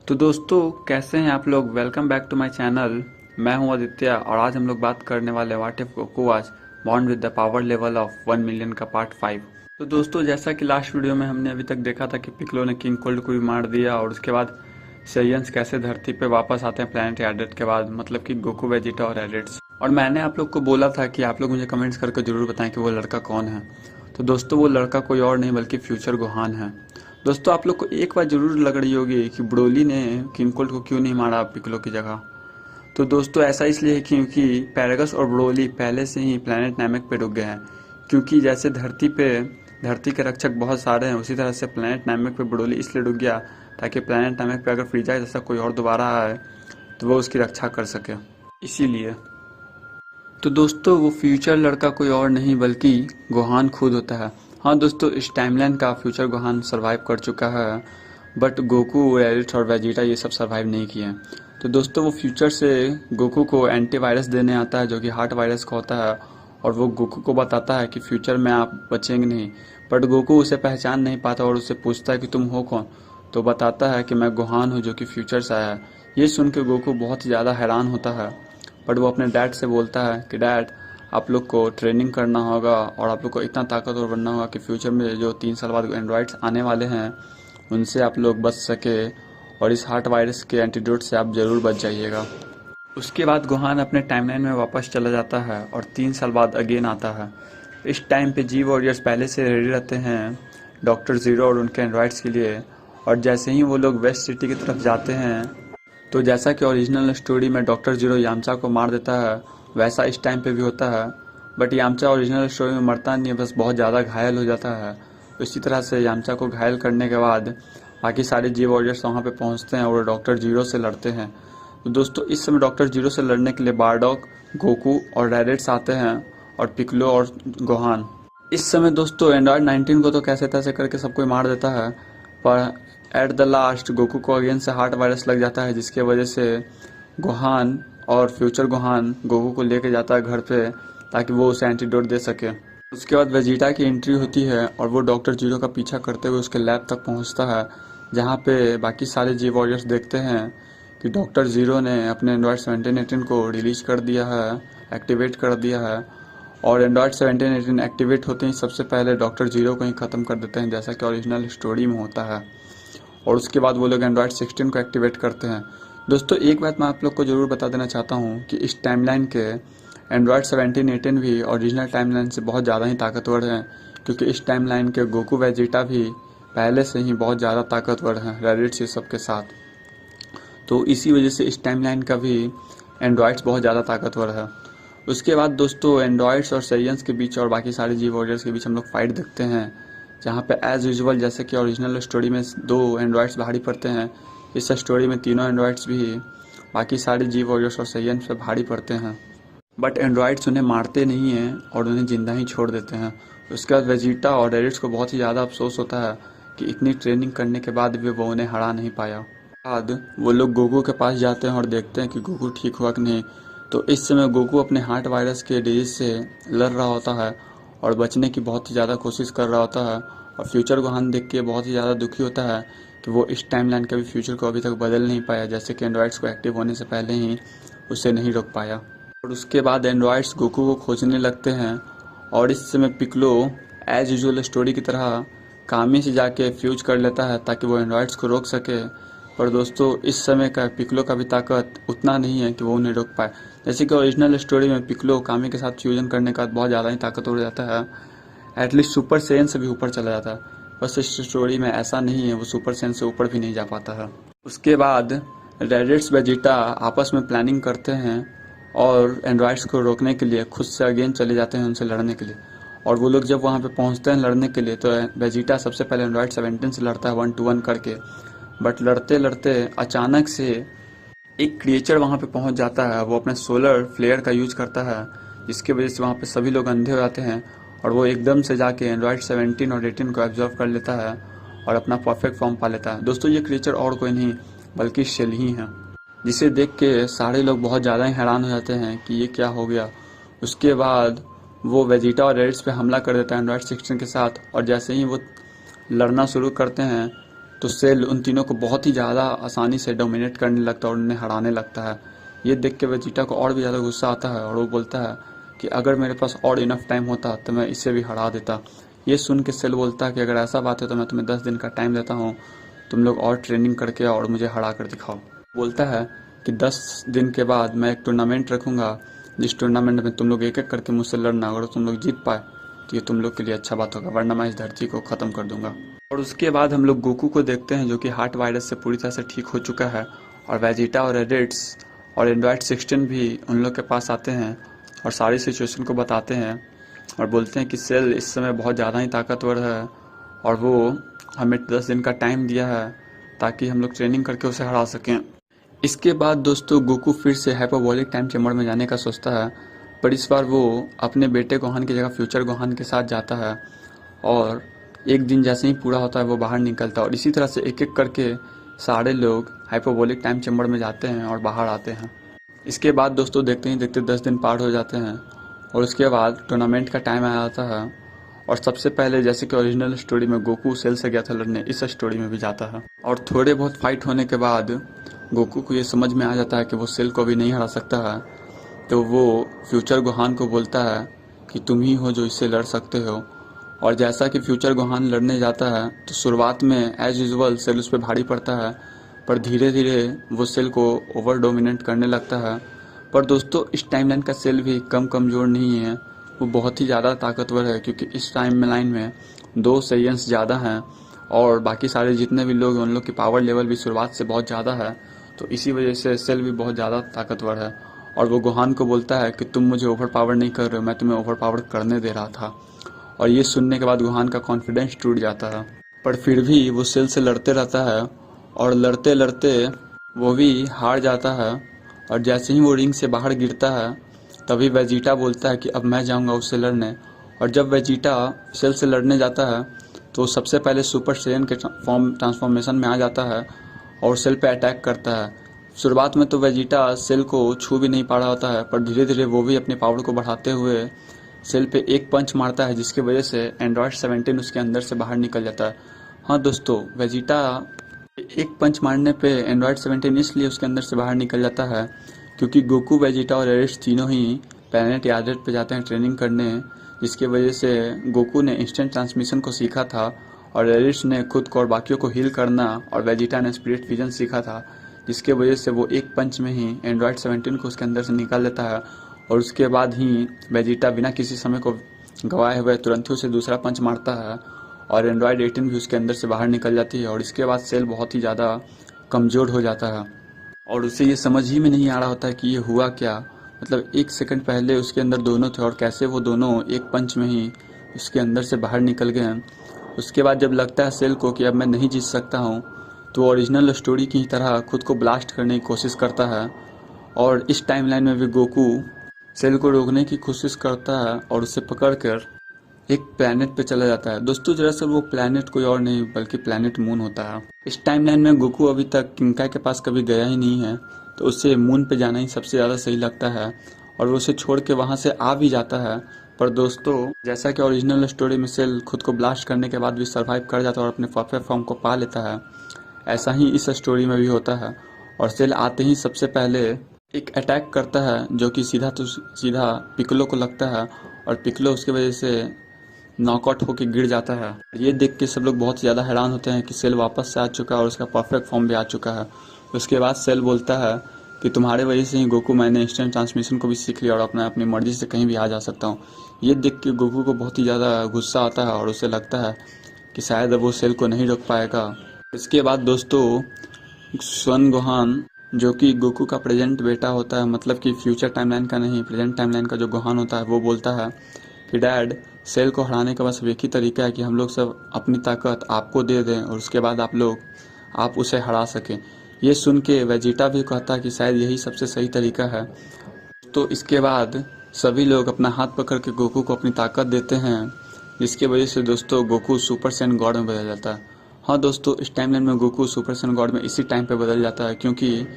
तो दोस्तों कैसे हैं आप लोग। Welcome back to my channel. मैं हूं आदित्य और आज हम लोग बात करने वाले what if Goku was born with the power level of 1 million का पार्ट 5। तो दोस्तों जैसा कि लास्ट वीडियो में हमने अभी तक देखा था कि पिक्लो ने किंग कोल्ड को भी मार दिया और उसके बाद सेयंस कैसे धरती पे वापस आते हैं प्लैनेट एडिट के बाद, मतलब कि गोकू, वेजिटा और एडिट्स। और मैंने आप लोग को बोला था कि आप लोग मुझे कमेंट्स करके जरूर बताएं कि वो लड़का कौन है। तो दोस्तों वो लड़का कोई और नहीं बल्कि फ्यूचर गोहान है। दोस्तों आप लोग को एक बात जरूर लग रही होगी कि ब्रोली ने किंग कोल्ड को क्यों नहीं मारा पिक्लो की जगह। तो दोस्तों ऐसा इसलिए है क्योंकि पैरागस और ब्रोली पहले से ही प्लैनेट नैमेक पे रुक गए हैं। क्योंकि जैसे धरती के रक्षक बहुत सारे हैं, उसी तरह से प्लैनेट नैमेक पे ब्रोली इसलिए रुक गया ताकि प्लैनेट नैमेक पे अगर फ्रीजा जैसा कोई और दोबारा आए तो वो उसकी रक्षा कर सके, इसीलिए। तो दोस्तों वो फ्यूचर लड़का कोई और नहीं बल्कि गोहान खुद होता है। हाँ दोस्तों, इस टाइमलाइन का फ्यूचर गोहान सरवाइव कर चुका है, बट गोकू, रैडिट और वेजिटा ये सब सरवाइव नहीं किए हैं। तो दोस्तों वो फ्यूचर से गोकू को एंटीवायरस देने आता है जो कि हार्ट वायरस का होता है, और वो गोकू को बताता है कि फ्यूचर में आप बचेंगे नहीं। बट गोकू उसे पहचान नहीं पाता और उससे पूछता है कि तुम हो कौन। तो बताता है कि मैं गोहान हूँ जो कि फ्यूचर से आया है। ये सुन के गोकू बहुत ज़्यादा हैरान होता है, बट वो अपने डैड से बोलता है कि डैड, आप लोग को ट्रेनिंग करना होगा और आप लोग को इतना ताकतवर बनना होगा कि फ्यूचर में जो 3 साल बाद एंड्रॉइड्स आने वाले हैं उनसे आप लोग बच सके, और इस हार्ट वायरस के एंटीडोट से आप ज़रूर बच जाइएगा। उसके बाद गोहान अपने टाइमलाइन में वापस चला जाता है और 3 साल बाद अगेन आता है। इस टाइम पे जी वॉरियर्स पहले से रेडी रहते हैं डॉक्टर जीरो और उनके एंड्रॉइड्स के लिए। और जैसे ही वो लोग वेस्ट सिटी की तरफ जाते हैं, तो जैसा कि ओरिजिनल स्टोरी में डॉक्टर जीरो यामचा को मार देता है, वैसा इस टाइम पे भी होता है। बट यामचा ओरिजिनल स्टोरी में मरता नहीं है, बस बहुत ज़्यादा घायल हो जाता है। इसी तरह से यामचा को घायल करने के बाद बाकी सारे जी वॉरियर्स वहाँ पे पहुँचते हैं और डॉक्टर जीरो से लड़ते हैं। तो दोस्तों इस समय डॉक्टर जीरो से लड़ने के लिए बारडॉक, गोकू और रैडिट्स आते हैं, और पिक्लो और गोहान। इस समय दोस्तों एंड्रॉइड 19 को तो कैसे तैसे करके सबको मार देता है, पर एट द लास्ट गोकू को अगेन से हार्ट वायरस लग जाता है, जिसके वजह से गोहान और फ्यूचर गोहान गोकू को लेके जाता है घर पे ताकि वो उसे एंटीडोट दे सके। उसके बाद वेजिटा की एंट्री होती है और वो डॉक्टर जीरो का पीछा करते हुए उसके लैब तक पहुंचता है, जहां पे बाकी सारे जी वॉरियर्स देखते हैं कि डॉक्टर जीरो ने अपने एंड्रॉइड 1718 को रिलीज कर दिया है, एक्टिवेट कर दिया है। और एंड्रॉइड 1718 एक्टिवेट होते ही सबसे पहले डॉक्टर जीरो को ही ख़त्म कर देते हैं, जैसा कि ओरिजिनल स्टोरी में होता है। और उसके बाद वो लोग एंड्रॉइड 16 को एक्टिवेट करते हैं। दोस्तों एक बात मैं आप लोग को ज़रूर बता देना चाहता हूँ कि इस टाइमलाइन के एंड्रॉइड 1718 भी ओरिजिनल टाइमलाइन से बहुत ज़्यादा ही ताकतवर हैं, क्योंकि इस टाइमलाइन के गोकू, वेजिटा भी पहले से ही बहुत ज़्यादा ताकतवर हैं रैडिट्स ये सब के साथ। तो इसी वजह से इस टाइमलाइन का भी एंड्रॉइड्स बहुत ज़्यादा ताकतवर है। उसके बाद दोस्तों एंड्रॉइड्स और सेयंस के बीच और बाकी सारे जी वॉरियर्स के बीच हम लोग फाइट देखते हैं, जहाँ पे एज यूजुअल जैसे कि ओरिजिनल स्टोरी में 2 एंड्रॉइड्स भारी पड़ते हैं, इस स्टोरी में तीनों एंड्रॉइड्स भी बाकी सारे जी वॉरियर्स और सेयंस पे भारी पड़ते हैं। बट एंड्रॉइड्स उन्हें मारते नहीं हैं और उन्हें जिंदा ही छोड़ देते हैं। उसके बाद वेजिटा और रैडिट्स को बहुत ही ज़्यादा अफसोस होता है कि इतनी ट्रेनिंग करने के बाद भी वो उन्हें हरा नहीं पाया। बाद वो लोग गोकू के पास जाते हैं और देखते हैं कि गोकू ठीक हुआ कि नहीं। तो इस समय गोकू अपने हार्ट वायरस के डिजीज से लड़ रहा होता है और बचने की बहुत ही ज़्यादा कोशिश कर रहा होता है। और फ्यूचर गोहान देख के बहुत ही ज़्यादा दुखी होता है कि वो इस टाइमलाइन के भी फ्यूचर को अभी तक बदल नहीं पाया, जैसे कि एंड्रॉइड्स को एक्टिव होने से पहले ही उसे नहीं रोक पाया। और उसके बाद एंड्रॉइड्स गोकू को खोजने लगते हैं, और इस समय पिक्लो एज यूजुअल स्टोरी की तरह कामी से जाके फ्यूज कर लेता है ताकि वो एंड्रॉइड्स को रोक सके। पर दोस्तों इस समय का पिक्लो का भी ताकत उतना नहीं है कि वो उन्हें रोक पाए। जैसे कि ओरिजिनल स्टोरी में पिक्लो कामी के साथ फ्यूजन करने के बाद बहुत ज़्यादा ही ताकतवर हो जाता है, एटलीस्ट सुपर सेयन से भी ऊपर चला जाता है। बस इस स्टोरी में ऐसा नहीं है, वो सुपर सेयन से ऊपर भी नहीं जा पाता है। उसके बाद रैडिट्स, वेजिटा आपस में प्लानिंग करते हैं और एंड्रॉइड्स को रोकने के लिए खुद से अगेन चले जाते हैं उनसे लड़ने के लिए। और वो लोग जब वहाँ पे पहुँचते हैं लड़ने के लिए, तो वेजिटा सबसे पहले एंड्रॉइड 17 से लड़ता है 1 to 1 करके। बट लड़ते लड़ते अचानक से एक क्रिएचर वहाँ पे पहुँच जाता है। वो अपने सोलर फ्लेयर का यूज करता है, जिसकी वजह से वहाँ पे सभी लोग अंधे हो जाते हैं, और वो एकदम से जाके एंड्रॉइड 17 और 18 को एब्जॉर्व कर लेता है और अपना परफेक्ट फॉर्म पा लेता है। दोस्तों ये क्रिएचर और कोई नहीं बल्कि शेल ही है, जिसे देख के सारे लोग बहुत ज़्यादा ही हैरान हो जाते हैं कि ये क्या हो गया। उसके बाद वो वेजिटा और रेड्स पे हमला कर देता है एंड्रॉइड 16 के साथ, और जैसे ही वो लड़ना शुरू करते हैं तो सेल उन तीनों को बहुत ही ज़्यादा आसानी से डोमिनेट करने लगता है और उन्हें हराने लगता है। ये देख के वेजिटा को और भी ज़्यादा गुस्सा आता है और वो बोलता है कि अगर मेरे पास और इनफ टाइम होता तो मैं इसे भी हरा देता। ये सुन के सेल बोलता है कि अगर ऐसा बात है तो मैं तुम्हें 10 दिन का टाइम देता हूँ, तुम लोग और ट्रेनिंग करके और मुझे हरा कर दिखाओ। बोलता है कि 10 दिन के बाद मैं एक टूर्नामेंट रखूंगा, जिस टूर्नामेंट में तुम लोग एक एक करके मुझसे लड़ना। अगर तुम लोग जीत पाए तो ये तुम लोग के लिए अच्छा बात होगा, वरना मैं इस धरती को ख़त्म कर दूंगा। और उसके बाद हम लोग गोकू को देखते हैं जो कि हार्ट वायरस से पूरी तरह से ठीक हो चुका है, और वेजिटा और रेडिट्स और एंड्रॉयड 16 भी उन लोग के पास आते हैं और सारी सिचुएशन को बताते हैं और बोलते हैं कि सेल इस समय बहुत ज़्यादा ही ताकतवर है और वो हमें 10 दिन का टाइम दिया है ताकि हम लोग ट्रेनिंग करके उसे हरा सकें। इसके बाद दोस्तों गोकू फिर से हाइपरबोलिक टाइम चेम्बर में जाने का सोचता है, पर इस बार वो अपने बेटे गोहान की जगह फ्यूचर गोहान के साथ जाता है और एक दिन जैसे ही पूरा होता है वो बाहर निकलता है और इसी तरह से एक एक करके सारे लोग हाइपरबोलिक टाइम चेम्बर में जाते हैं और बाहर आते हैं। इसके बाद दोस्तों देखते ही देखते 10 दिन पार हो जाते हैं और उसके बाद टूर्नामेंट का टाइम आ जाता है और सबसे पहले जैसे कि ओरिजिनल स्टोरी में गोकू सेल से गया था लड़ने, इस स्टोरी में भी जाता है और थोड़े बहुत फाइट होने के बाद गोकू को ये समझ में आ जाता है कि वो सेल को भी नहीं हरा सकता है। तो वो फ्यूचर गोहान को बोलता है कि तुम ही हो जो इससे लड़ सकते हो। और जैसा कि फ्यूचर गोहान लड़ने जाता है तो शुरुआत में एज यूजुअल सेल उस पर भारी पड़ता है, पर धीरे धीरे वो सेल को ओवर डोमिनेट करने लगता है। पर दोस्तों इस टाइमलाइन का सेल भी कम कमज़ोर नहीं है, वो बहुत ही ज़्यादा ताकतवर है क्योंकि इस टाइमलाइन में 2 सेयंस ज़्यादा हैं और बाकी सारे जितने भी लोग हैं उन लोग की पावर लेवल भी शुरुआत से बहुत ज़्यादा है, तो इसी वजह से सेल भी बहुत ज़्यादा ताकतवर है। और वो गोहान को बोलता है कि तुम मुझे ओवर पावर नहीं कर रहे हो, मैं तुम्हें ओवर पावर करने दे रहा था। और ये सुनने के बाद गोहान का कॉन्फिडेंस टूट जाता है, पर फिर भी वो सेल से लड़ते रहता है और लड़ते लड़ते वो भी हार जाता है। और जैसे ही वो रिंग से बाहर गिरता है तभी वेजिटा बोलता है कि अब मैं जाऊंगा उससे लड़ने। और जब वेजिटा सेल से लड़ने जाता है तो सबसे पहले सुपर सेयन के ट्रांसफॉर्मेशन में आ जाता है और सेल पे अटैक करता है। शुरुआत में तो वेजिटा सेल को छू भी नहीं पा रहा होता है, पर धीरे धीरे वो भी अपनी पावर को बढ़ाते हुए सेल पे एक पंच मारता है जिसकी वजह से एंड्रॉयड 17 उसके अंदर से बाहर निकल जाता है। हाँ दोस्तों, वेजिटा एक पंच मारने पे एंड्रॉयड 17 इसलिए उसके अंदर से बाहर निकल जाता है क्योंकि गोकू, वेजिटा और रेडिट्स तीनों ही प्लैनेट यार्डेट पे जाते हैं ट्रेनिंग करने, जिसकी वजह से गोकू ने इंस्टेंट ट्रांसमिशन को सीखा था और रेडिट्स ने खुद को और बाकियों को हील करना और वेजिटा ने स्पिरिट विजन सीखा था, जिसके वजह से वो एक पंच में ही एंड्रॉयड 17 को उसके अंदर से निकाल लेता है। और उसके बाद ही वेजिटा बिना किसी समय को गंवाए हुए तुरंत ही उसे दूसरा पंच मारता है और एंड्रॉयड 18 भी उसके अंदर से बाहर निकल जाती है। और इसके बाद सेल बहुत ही ज़्यादा कमज़ोर हो जाता है और उसे ये समझ ही में नहीं आ रहा होता है कि ये हुआ क्या। मतलब 1 सेकंड पहले उसके अंदर दोनों थे और कैसे वो दोनों एक पंच में ही उसके अंदर से बाहर निकल गए। उसके बाद जब लगता है सेल को कि अब मैं नहीं जीत सकता हूँ, तो ओरिजिनल स्टोरी की तरह खुद को ब्लास्ट करने की कोशिश करता है। और इस टाइमलाइन में भी गोकू सेल को रोकने की कोशिश करता है और उसे पकड़कर एक प्लैनेट पे चला जाता है। दोस्तों दरअसल वो प्लैनेट कोई और नहीं बल्कि प्लैनेट मून होता है। इस टाइमलाइन में गोकू अभी तक किंकाई के पास कभी गया ही नहीं है, तो उसे मून पे जाना ही सबसे ज़्यादा सही लगता है और वो उसे छोड़ के वहाँ से आ भी जाता है। पर दोस्तों जैसा कि ओरिजिनल स्टोरी में सेल खुद को ब्लास्ट करने के बाद भी सर्वाइव कर जाता है और अपने परफेक्ट फॉर्म को पा लेता है, ऐसा ही इस स्टोरी में भी होता है। और सेल आते ही सबसे पहले एक अटैक करता है जो कि सीधा पिकलो को लगता है और पिकलो उसकी वजह से नॉकआउट होकर गिर जाता है। ये देख के सब लोग बहुत ज़्यादा हैरान होते हैं कि सेल वापस से आ चुका है और उसका परफेक्ट फॉर्म भी आ चुका है। उसके बाद सेल बोलता है कि तुम्हारे वजह से ही गोकू मैंने इंस्टेंट ट्रांसमिशन को भी सीख लिया और अपनी मर्जी से कहीं भी आ जा सकता हूँ। ये देख के गोकू को बहुत ही ज़्यादा गुस्सा आता है और उसे लगता है कि शायद अब वो सेल को नहीं रोक पाएगा। इसके बाद दोस्तों सन गोहान, जो कि गोकू का प्रेजेंट बेटा होता है, मतलब कि फ्यूचर टाइमलाइन का नहीं प्रेजेंट टाइमलाइन का जो गोहान होता है, वो बोलता है कि डैड, सेल को हराने का बस एक ही तरीका है कि हम लोग सब अपनी ताकत आपको दे दें और उसके बाद आप उसे हरा सकें। ये सुन के वेजिटा भी कहता है कि शायद यही सबसे सही तरीका है। तो इसके बाद सभी लोग अपना हाथ पकड़ के गोकू को अपनी ताकत देते हैं, जिसकी वजह से दोस्तों गोकू सुपर सैयन गॉड में बदल जाता है। हाँ दोस्तों, इस टाइमलाइन में गोकू सुपर सैयन गॉड में इसी टाइम पे बदल जाता है क्योंकि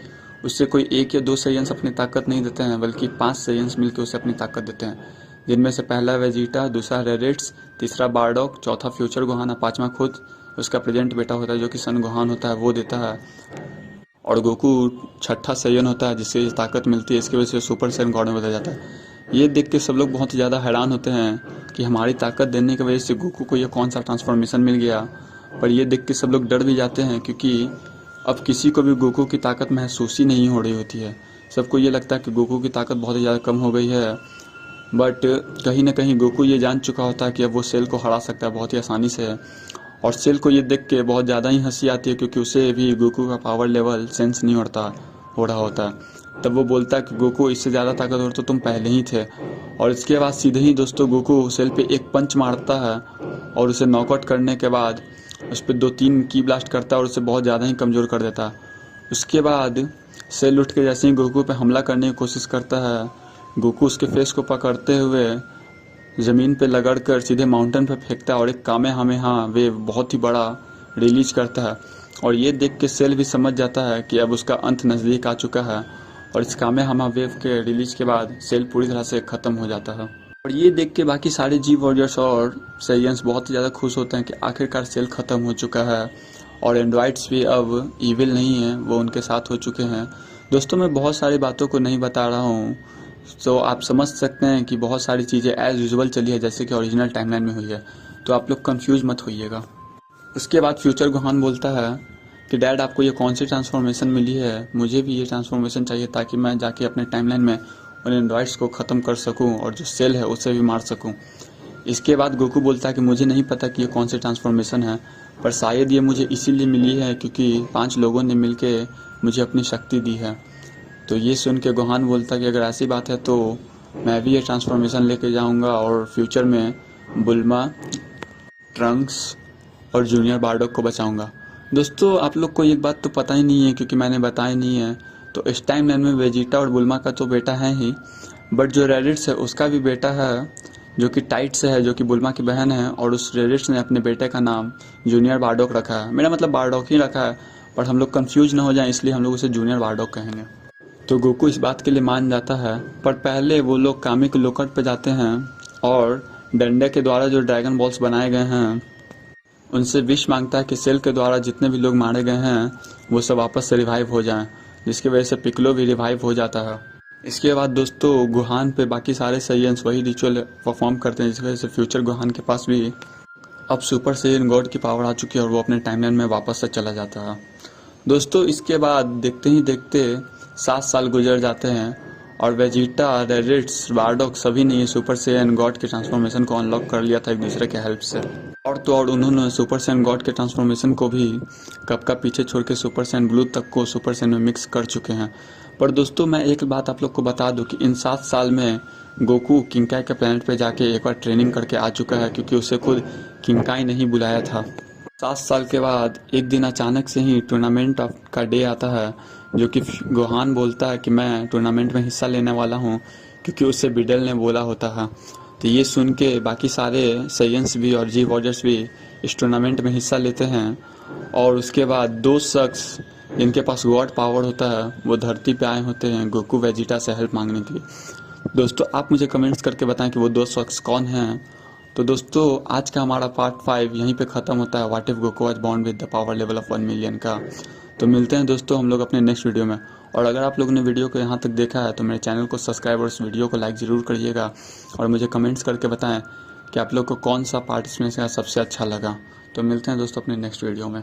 उससे कोई 1 या 2 सेयंस अपनी ताकत नहीं देते हैं बल्कि 5 सेयंस मिलकर उसे अपनी ताकत देते हैं, जिनमें से पहला वेजिटा, दूसरा रेडिट्स, तीसरा बारडॉक, चौथा फ्यूचर गोहान, पांचवा खुद उसका प्रेजेंट बेटा होता है जो कि सन गोहान होता है, वो देता है। और गोकू छठा सैयन होता है जिससे ताकत मिलती है, इसकी वजह से सुपर सैयन गॉड में बदल जाता है। ये देख के सब लोग बहुत ही ज़्यादा हैरान होते हैं कि हमारी ताकत देने की वजह से गोकू को ये कौन सा ट्रांसफॉर्मेशन मिल गया। पर ये देख के सब लोग डर भी जाते हैं, क्योंकि अब किसी को भी गोकू की ताकत महसूस ही नहीं हो रही होती है। सबको ये लगता है कि गोकू की ताकत बहुत ही ज़्यादा कम हो गई है। बट कहीं ना कहीं गोकू ये जान चुका होता है कि अब वो सेल को हरा सकता है बहुत ही आसानी से। और सेल को ये देख के बहुत ज़्यादा ही हंसी आती है, क्योंकि उसे भी गोकू का पावर लेवल सेंस नहीं हो रहा होता। तब वो बोलता है कि गोकू इससे ज़्यादा ताकतवर तो तुम पहले ही थे। और इसके बाद सीधे ही दोस्तों गोकू सेल पे एक पंच मारता है और उसे नॉकआउट करने के बाद उस पर 2-3 की ब्लास्ट करता है और उसे बहुत ज़्यादा ही कमज़ोर कर देता है। उसके बाद सेल उठ के जैसे ही गोकू पे हमला करने की कोशिश करता है, गोकू उसके फेस को पकड़ते हुए ज़मीन पे लगड़ कर सीधे माउंटेन पे फेंकता है और एक कामेहामेहा वेव बहुत ही बड़ा रिलीज करता है। और ये देख के सेल भी समझ जाता है कि अब उसका अंत नज़दीक आ चुका है। और इस कामेहामेहा वेव के रिलीज के बाद सेल पूरी तरह से ख़त्म हो जाता है। और ये देख के बाकी सारे जी वॉरियर्स और सैयन्स बहुत ही ज़्यादा खुश होते हैं कि आखिरकार सेल ख़त्म हो चुका है और एंड्रॉइड्स भी अब ईविल नहीं है, वो उनके साथ हो चुके हैं। दोस्तों मैं बहुत सारी बातों को नहीं बता रहा हूँ, तो आप समझ सकते हैं कि बहुत सारी चीज़ें एज यूजुअल चली है जैसे कि ओरिजिनल टाइमलाइन में हुई है, तो आप लोग कंफ्यूज मत होइएगा। उसके बाद फ्यूचर गोहान बोलता है कि डैड आपको ये कौन सी ट्रांसफॉर्मेशन मिली है, मुझे भी ये ट्रांसफॉर्मेशन चाहिए ताकि मैं जाके अपने टाइमलाइन में उन एंड्रॉइड्स को ख़त्म कर सकूं और जो सेल है उसे भी मार सकूं। इसके बाद गोकू बोलता है कि मुझे नहीं पता कि ये कौन सी ट्रांसफॉर्मेशन है, पर शायद ये मुझे इसीलिए मिली है क्योंकि 5 लोगों ने मिलके मुझे अपनी शक्ति दी है। तो ये सुन के गोहान बोलता है कि अगर ऐसी बात है तो मैं भी ये ट्रांसफॉर्मेशन लेके जाऊंगा और फ्यूचर में बुल्मा, ट्रंक्स और जूनियर बार्डोक को बचाऊंगा। दोस्तों आप लोग को एक बात तो पता ही नहीं है क्योंकि मैंने बताया नहीं है, तो इस टाइम लाइन में वेजिटा और बुल्मा का तो बेटा है ही, बट जो रेडिट्स है उसका भी बेटा है जो कि टाइट्स है, जो कि बुल्मा की बहन है। और उस रेडिट्स ने अपने बेटे का नाम जूनियर बार्डोक रखा है, मेरा मतलब बार्डोक ही रखा है, पर हम लोग कंफ्यूज ना हो जाएं इसलिए हम लोग उसे जूनियर बार्डोक कहेंगे। तो गोकू इस बात के लिए मान जाता है, पर पहले वो लोग कामी के लोकट पे जाते हैं और डंडे के द्वारा जो ड्रैगन बॉल्स बनाए गए हैं उनसे विश मांगता है कि सेल के द्वारा जितने भी लोग मारे गए हैं वो सब वापस से रिवाइव हो जाएं, जिसकी वजह से पिकलो भी रिवाइव हो जाता है। इसके बाद दोस्तों गोहान पे बाकी सारे सैयन्स वही रिचुअल परफॉर्म करते हैं, जिसकी वजह से फ्यूचर गोहान के पास भी अब सुपर सैयन गॉड की पावर आ चुकी है और वो अपने टाइमलाइन में वापस से चला जाता है। दोस्तों इसके बाद देखते ही देखते 7 साल गुजर जाते हैं और वेजिटा, रेडिट्स, बार्डोक सभी ने ये सुपर सैयन गॉड के ट्रांसफॉर्मेशन को अनलॉक कर लिया था एक दूसरे के हेल्प से। और तो और उन्होंने सुपर सैयन गॉड के ट्रांसफॉर्मेशन को भी कप का पीछे छोड़ के सुपर सैयन ब्लू तक को सुपर सैयन में मिक्स कर चुके हैं। पर दोस्तों मैं एक बात आप लोग को बता दूं कि इन 7 साल में गोकू किंकाई के प्लेनेट पे जाके एक बार ट्रेनिंग करके आ चुका है, क्योंकि उसे खुद किंकाई नहीं बुलाया था। 7 साल के बाद एक दिन अचानक से ही टूर्नामेंट का डे आता है, जो कि गोहान बोलता है कि मैं टूर्नामेंट में हिस्सा लेने वाला हूँ, क्योंकि उससे बिडल ने बोला होता है। तो ये सुन के बाकी सारे सैयन्स भी और जी वॉरियर्स भी इस टूर्नामेंट में हिस्सा लेते हैं। और उसके बाद 2 शख्स जिनके पास गॉड पावर होता है वो धरती पे आए होते हैं गोकू वेजिटा से हेल्प मांगने के लिए। दोस्तों आप मुझे कमेंट्स करके बताएं कि वो 2 शख्स कौन हैं। तो दोस्तों आज का हमारा पार्ट 5 यहीं पे ख़त्म होता है, what if Goku was born with the power level of 1 million का। तो मिलते हैं दोस्तों हम लोग अपने नेक्स्ट वीडियो में। और अगर आप लोगों ने वीडियो को यहाँ तक देखा है तो मेरे चैनल को सब्सक्राइब और इस वीडियो को लाइक ज़रूर करिएगा और मुझे कमेंट्स करके बताएं कि आप लोग को कौन सा पार्ट इसमें से सबसे अच्छा लगा। तो मिलते हैं दोस्तों अपने नेक्स्ट वीडियो में।